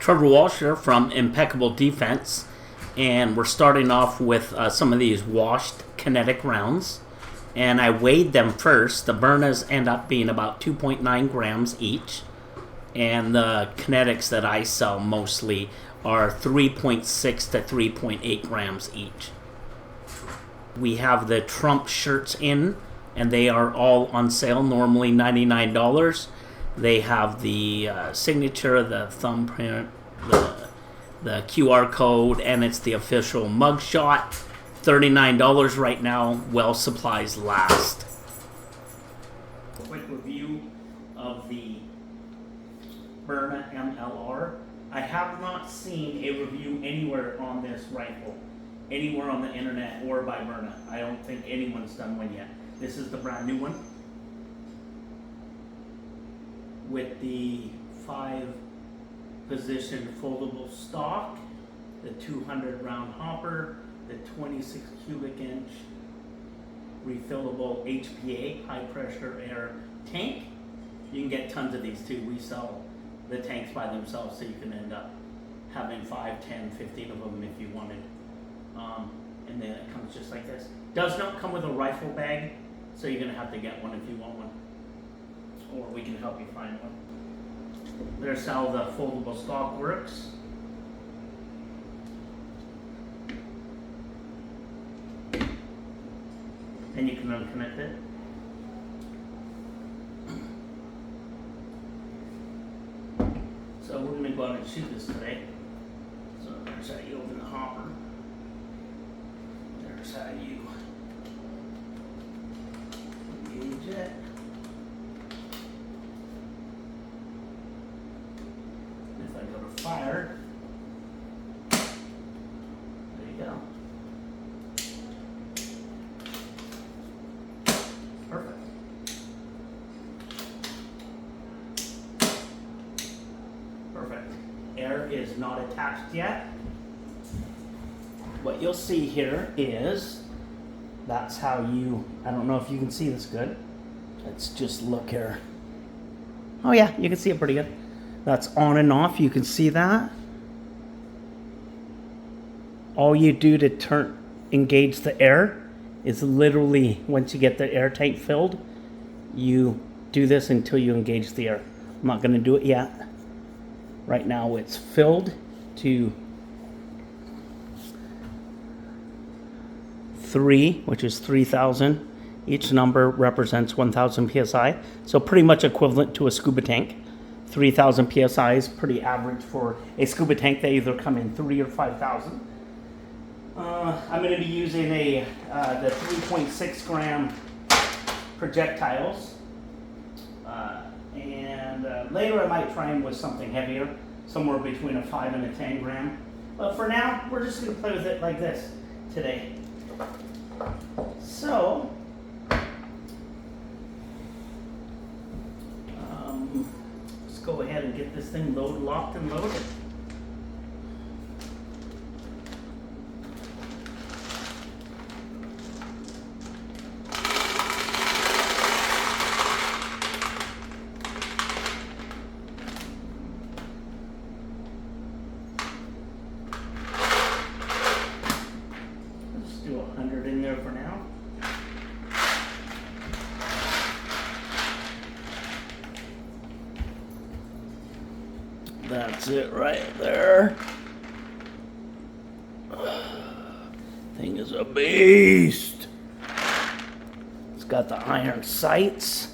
Trevor Walsh here from Impeccable Defense, and we're starting off with some of these washed kinetic rounds. And I weighed them first. The Byrnas end up being about 2.9 grams each, and the kinetics that I sell mostly are 3.6 to 3.8 grams each. We have the Trump shirts in, and they are all on sale, normally $99. They have the signature, the thumbprint, the QR code, and it's the official mugshot. $39 right now, while supplies last. Quick review of the Byrna MLR. I have not seen a review anywhere on this rifle, anywhere on the internet or by Byrna. I don't think anyone's done one yet. This is the brand new one with the 5-position foldable stock, the 200 round hopper, the 26 cubic inch refillable HPA, high pressure air tank. You can get tons of these too. We sell the tanks by themselves, so you can end up having 5, 10, 15 of them if you wanted. And then it comes just like this. Does not come with a rifle bag, so you're gonna have to get one if you want one, or we can help you find one. There's how the foldable stock works. And you can unconnect it. So we're gonna go out and shoot this today. So there's how you open the hopper. There's how you engage it. If I go to fire, there you go. Perfect. Perfect. Air is not attached yet. What you'll see here is, that's how you, I don't know if you can see this good. Let's just look here. Oh yeah, you can see it pretty good. That's on and off, you can see that. All you do to engage the air is literally, once you get the air tank filled, you do this until you engage the air. I'm not gonna do it yet. Right now it's filled to 3, which is 3,000. Each number represents 1,000 PSI. So pretty much equivalent to a scuba tank. 3,000 PSI is pretty average for a scuba tank. They either come in 3 or 5,000. I'm going to be using the 3.6 gram projectiles, and later I might try them with something heavier, somewhere between a 5 and a 10 gram. But for now, we're just going to play with it like this today. So, let's go ahead and get this thing locked and loaded. Do 100 in there for now. That's it right there. Thing is a beast. It's got the iron sights.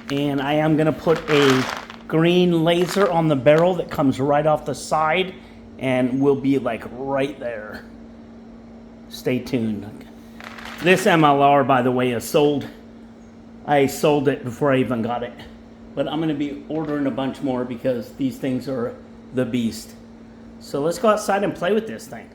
And I am going to put a green laser on the barrel that comes right off the side and will be like right there. Stay tuned. This MLR, by the way, is sold. I sold it before I even got it. But I'm going to be ordering a bunch more because these things are the beast. So let's go outside and play with this thing.